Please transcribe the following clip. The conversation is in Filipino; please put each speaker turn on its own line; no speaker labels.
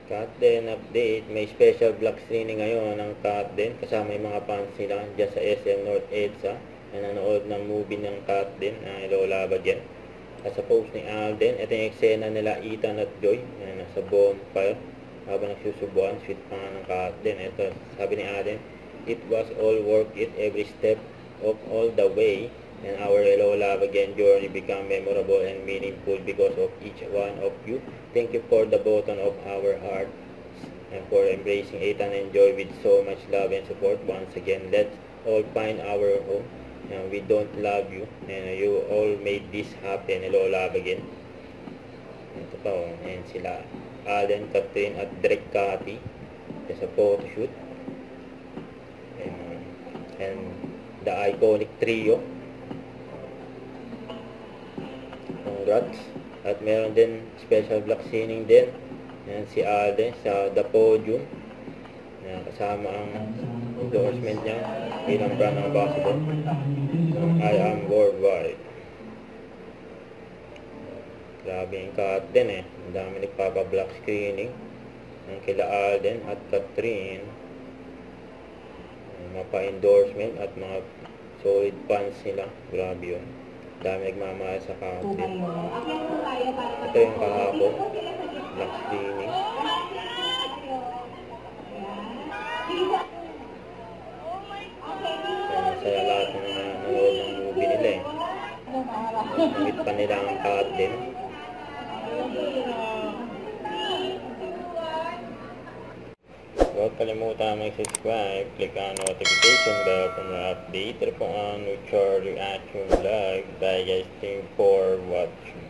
Cut din update. May special vlog screening ngayon ng Cut din. Kasama yung mga fans nila dyan sa SM North EDSA na nanood ng movie ng Cut din na Lola ba dyan. At sa post ni Alden, ito yung eksena nila Ethan at Joy na nasa bonfire habang nagsusubuan. Sweet pa nga ng Cut din. Ito, sabi ni Alden, it was all worth it every step of all the way. And our Hello Love Again journey become memorable and meaningful because of each one of you. Thank you for the bottom of our hearts and for embracing Ethan and Joy with so much love and support. Once again, let's all find our home. And we don't love you and you all made this happen. Hello Love Again. Ito pa oh. And sila Alden, Catherine at Drake Cathy sa photoshoot. And the iconic trio. Congrats. At meron din special vlog screening din. Yan si Alden sa The Podium. Yan, kasama ang endorsement niya bilang brand ambassador ng I Am Worldwide. Grabe yung Cut din eh. Ang dami nagpapa-vlog screening ng kila Alden at Catherine. Mga pa-endorsement at mga solid fans nila. Grabe yun. Dami nagmamahal sa Cut din. Ito yung kahapon. Vlog screening. Masaya lahat ng nanood ng movie nila eh. Nagit pa nila ang Cut din. Huwag kalimutan mag-subscribe, click ang notification bell para ma-update po ang new Charlie Action Vlog. Bye guys, thank you for watching.